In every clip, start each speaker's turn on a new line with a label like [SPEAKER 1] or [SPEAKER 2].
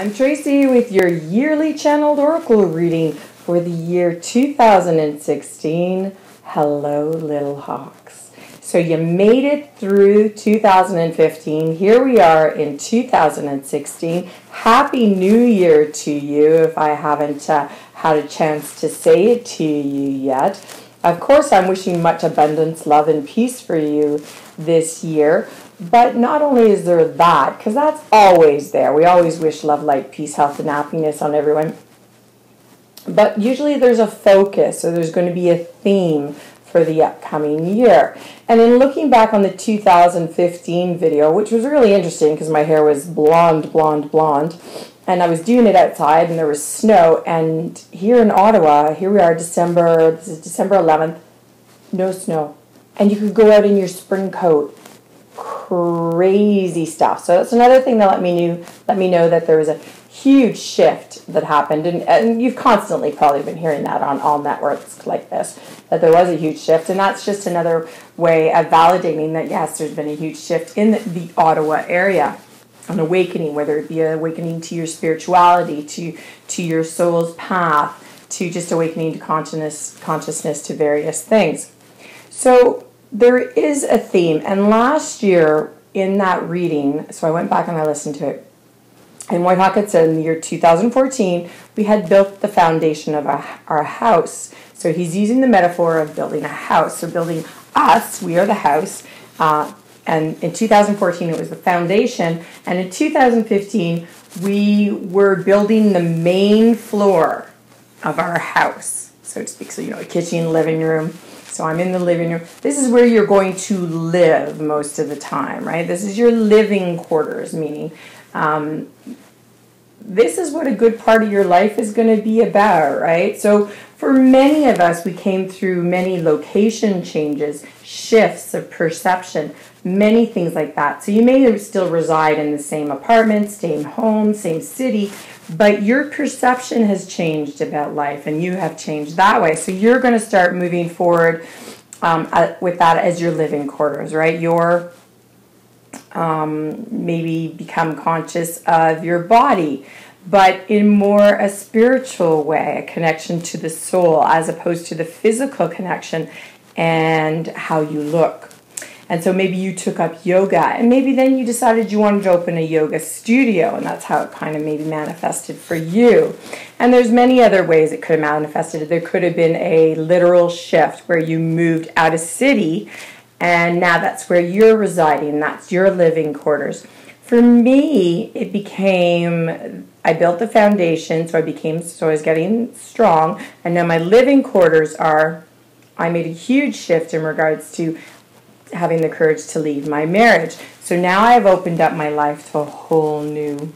[SPEAKER 1] I'm Tracy with your yearly channeled oracle reading for the year 2016. Hello, little hawks. So you made it through 2015. Here we are in 2016. Happy New Year to you if I haven't had a chance to say it to you yet. Of course, I'm wishing much abundance, love, and peace for you this year. But not only is there that, because that's always there. We always wish love, light, peace, health, and happiness on everyone. But usually there's a focus, so there's going to be a theme for the upcoming year. And in looking back on the 2015 video, which was really interesting because my hair was blonde, and I was doing it outside and there was snow. And here in Ottawa, here we are, this is December 11th, no snow. And you could go out in your spring coat. Crazy stuff. So that's another thing that let me know that there was a huge shift that happened, and you've constantly probably been hearing that on all networks like this, that there was a huge shift, and that's just another way of validating that yes, there's been a huge shift in the Ottawa area, an awakening, whether it be an awakening to your spirituality, to your soul's path, to just awakening to consciousness to various things. So there is a theme, and last year in that reading, so I went back and I listened to it, and Whitehawk had said in the year 2014, we had built the foundation of our house. So he's using the metaphor of building a house, so building us, we are the house, and in 2014 it was the foundation, and in 2015 we were building the main floor of our house, so to speak, so a kitchen, living room. So I'm in the living room. This is where you're going to live most of the time, right? This is your living quarters, meaning this is what a good part of your life is going to be about, right? So for many of us, we came through many location changes, shifts of perception, many things like that. So you may still reside in the same apartment, same home, same city, but your perception has changed about life, and you have changed that way. So you're going to start moving forward with that as your living quarters, right? You're maybe become conscious of your body, but in more a spiritual way, a connection to the soul, as opposed to the physical connection and how you look. And so maybe you took up yoga, and maybe then you decided you wanted to open a yoga studio, and that's how it kind of maybe manifested for you. And there's many other ways it could have manifested. There could have been a literal shift where you moved out of city, and now that's where you're residing. That's your living quarters. For me, it became, I built the foundation, so I was getting strong, and now my living quarters are, I made a huge shift in regards to having the courage to leave my marriage. So now I've opened up my life to a whole new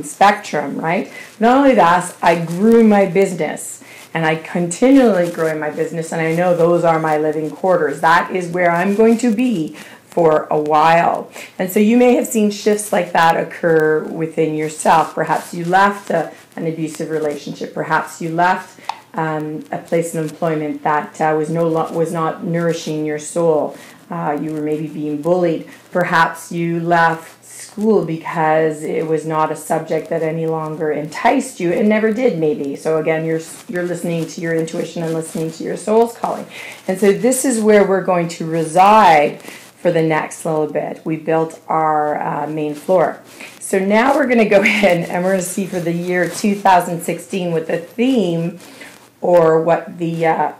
[SPEAKER 1] spectrum, right? Not only that, I grew my business, and I continually grow in my business, and I know those are my living quarters. That is where I'm going to be for a while. And so you may have seen shifts like that occur within yourself. Perhaps you left an abusive relationship. Perhaps you left a place of employment that was not nourishing your soul. You were maybe being bullied. Perhaps you left school because it was not a subject that any longer enticed you. It never did, maybe. So again, you're listening to your intuition and listening to your soul's calling. And so this is where we're going to reside for the next little bit. We built our main floor. So now we're going to go in and we're going to see for the year 2016 what the theme or what the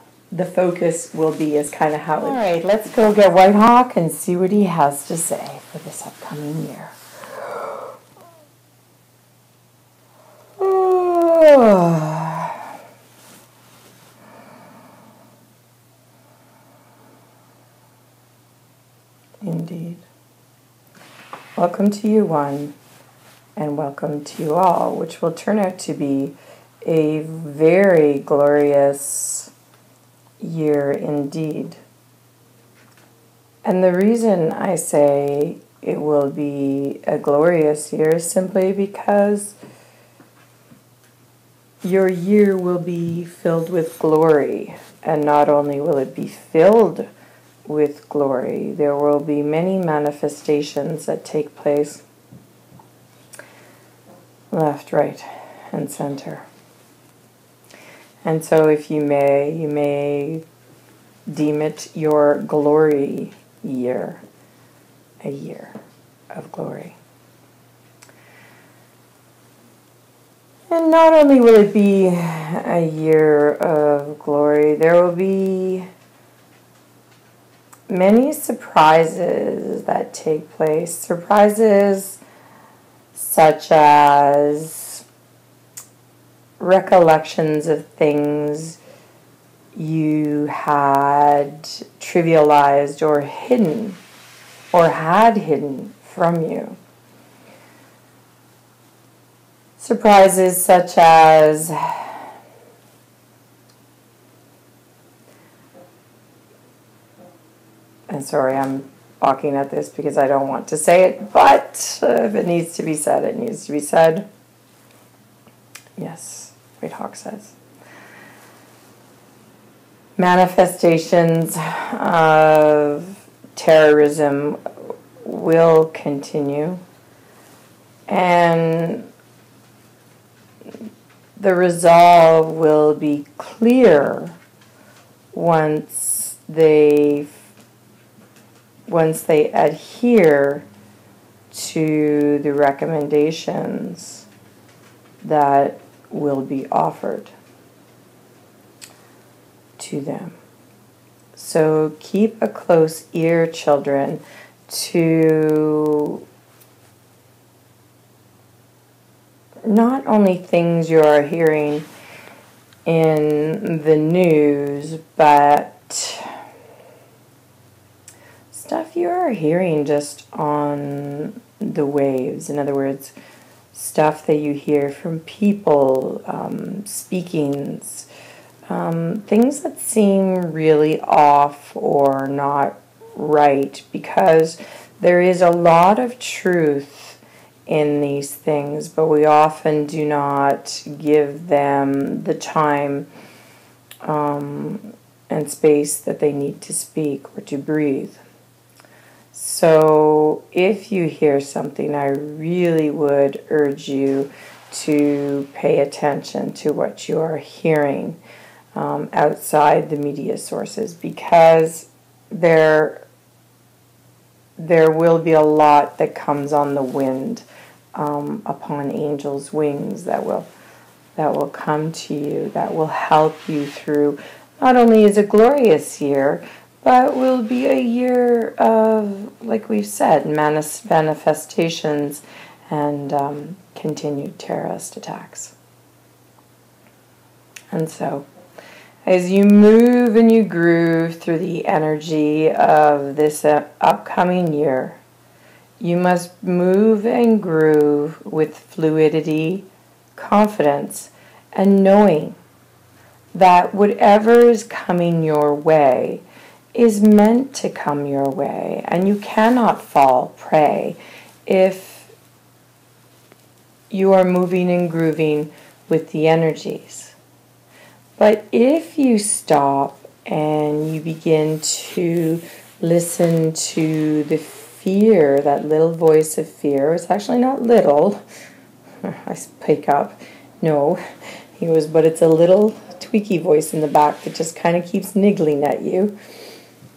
[SPEAKER 1] focus will be, is kind of how it... All right, let's go get Whitehawk and see what he has to say for this upcoming year. Indeed. Welcome to you, one, and welcome to you all, which will turn out to be a very glorious year indeed. And the reason I say it will be a glorious year is simply because your year will be filled with glory, and not only will it be filled with glory, there will be many manifestations that take place left, right, and center. And so if you may deem it your glory year, a year of glory. And not only will it be a year of glory, there will be many surprises that take place. Surprises such as recollections of things you had trivialized or hidden or had hidden from you. Surprises such as and sorry, I'm balking at this because I don't want to say it, but if it needs to be said, it needs to be said. Yes, Whitehawk says. Manifestations of terrorism will continue, and the resolve will be clear once they adhere to the recommendations that will be offered to them. So keep a close ear, children, to not only things you are hearing in the news, but stuff you are hearing just on the waves. In other words, stuff that you hear from people, speakings, things that seem really off or not right, because there is a lot of truth in these things, but we often do not give them the time and space that they need to speak or to breathe. So if you hear something, I really would urge you to pay attention to what you are hearing outside the media sources, because there will be a lot that comes on the wind upon angels' wings that will come to you, that will help you through. Not only is a glorious year, but will be a year of, like we've said, manifestations and continued terrorist attacks. And so, as you move and you groove through the energy of this upcoming year, you must move and groove with fluidity, confidence, and knowing that whatever is coming your way is meant to come your way, and you cannot fall prey if you are moving and grooving with the energies. But if you stop and you begin to listen to the fear, that little voice of fear, it's actually not little, I speak up, no, but it's a little tweaky voice in the back that just kind of keeps niggling at you.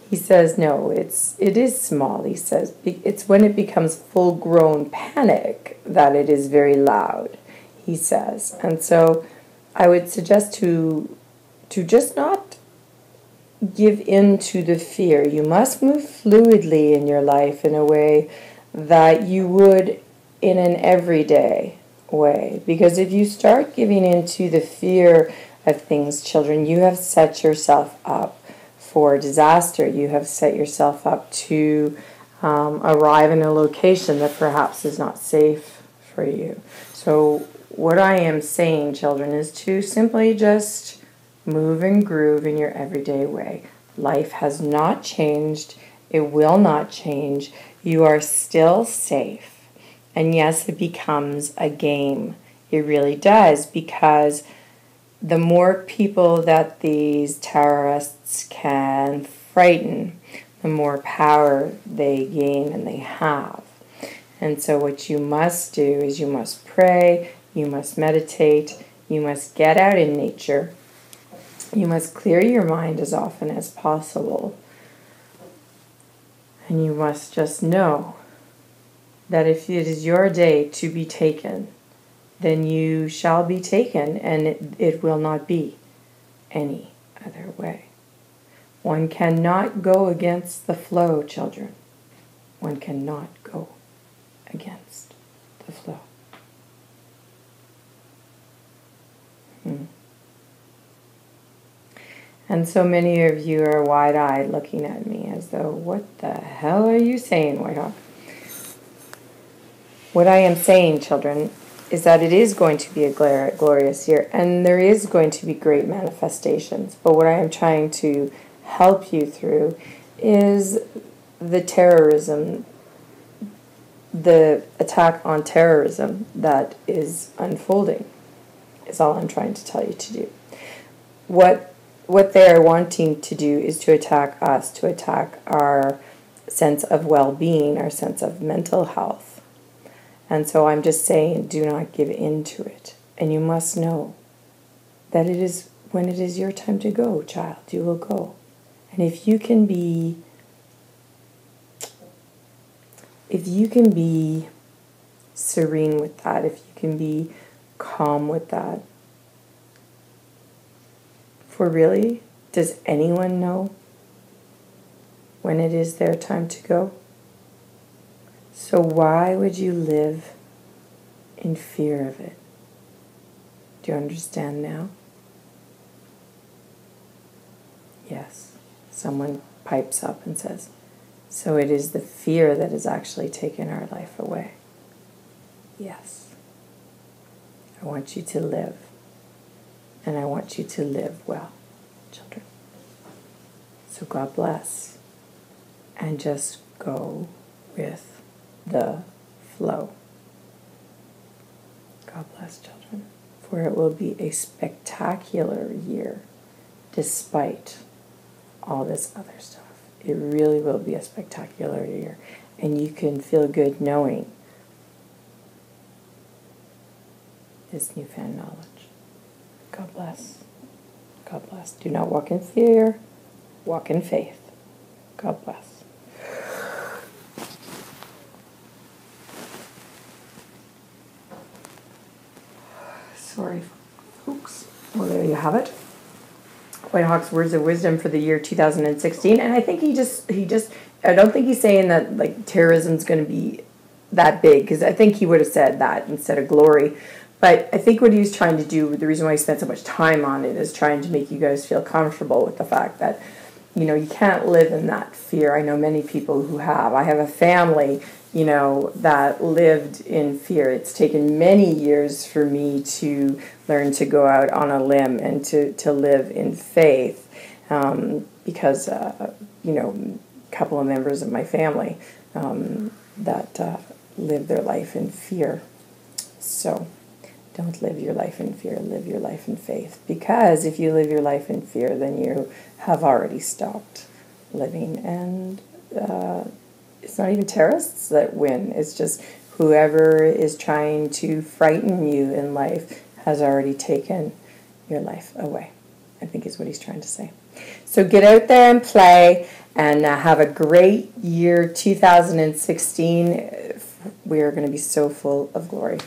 [SPEAKER 1] He says, no, it is small. He says, it's when it becomes full-grown panic that it is very loud, he says. And so I would suggest to just not give in to the fear. You must move fluidly in your life in a way that you would in an everyday way. Because if you start giving in to the fear of things, children, you have set yourself up for disaster. You have set yourself up to arrive in a location that perhaps is not safe for you. So what I am saying, children, is to simply just move and groove in your everyday way. Life has not changed. It will not change. You are still safe. And yes, it becomes a game. It really does, because the more people that these terrorists can frighten, the more power they gain and they have. And so what you must do is you must pray, You must meditate. You must get out in nature. You must clear your mind as often as possible. And you must just know that if it is your day to be taken, then you shall be taken, and it will not be any other way. One cannot go against the flow, children. One cannot go against the flow. And so many of you are wide-eyed looking at me as though, what the hell are you saying, Whitehawk? What I am saying, children, is that it is going to be a glorious year, and there is going to be great manifestations. But what I am trying to help you through is the terrorism, the attack on terrorism that is unfolding, is all I'm trying to tell you to do. What they are wanting to do is to attack us, to attack our sense of well-being, our sense of mental health. And so I'm just saying, do not give in to it. And you must know that it is when it is your time to go, child, you will go. And if you can be serene with that, if you can be calm with that, for really, does anyone know when it is their time to go? So why would you live in fear of it? Do you understand now? Yes. Someone pipes up and says, so it is the fear that has actually taken our life away. Yes. I want you to live. And I want you to live well, children. So God bless. And just go with the flow. God bless, children. For it will be a spectacular year despite all this other stuff. It really will be a spectacular year. And you can feel good knowing this newfound knowledge. God bless. God bless. Do not walk in fear. Walk in faith. God bless. Sorry, folks. Well, there you have it. Whitehawk's words of wisdom for the year 2016. And I think he just, I don't think he's saying that like terrorism's going to be that big, because I think he would have said that instead of glory. But I think what he was trying to do, the reason why he spent so much time on it, is trying to make you guys feel comfortable with the fact that, you know, you can't live in that fear. I know many people who have. I have a family, you know, that lived in fear. It's taken many years for me to learn to go out on a limb and to live in faith, because, you know, a couple of members of my family that live their life in fear. So don't live your life in fear, live your life in faith. Because if you live your life in fear, then you have already stopped living. And it's not even terrorists that win. It's just whoever is trying to frighten you in life has already taken your life away, I think is what he's trying to say. So get out there and play, and have a great year 2016. We are going to be so full of glory.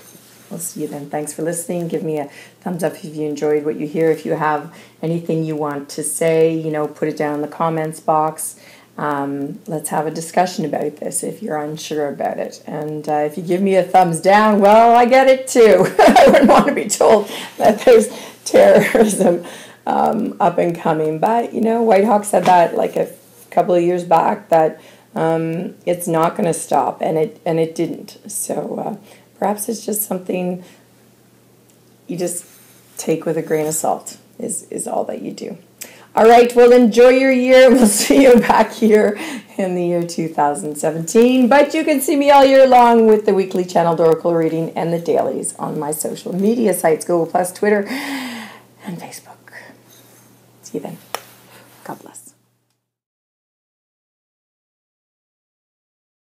[SPEAKER 1] We'll see you then. Thanks for listening. Give me a thumbs up if you enjoyed what you hear. If you have anything you want to say, you know, put it down in the comments box. Let's have a discussion about this if you're unsure about it. And if you give me a thumbs down, well, I get it too. I wouldn't want to be told that there's terrorism up and coming. But, you know, Whitehawk said that like a couple of years back, that it's not going to stop, and it didn't. So perhaps it's just something you just take with a grain of salt is all that you do. All right, well, enjoy your year. We'll see you back here in the year 2017. But you can see me all year long with the weekly channeled oracle reading and the dailies on my social media sites, Google+, Twitter, and Facebook. See you then.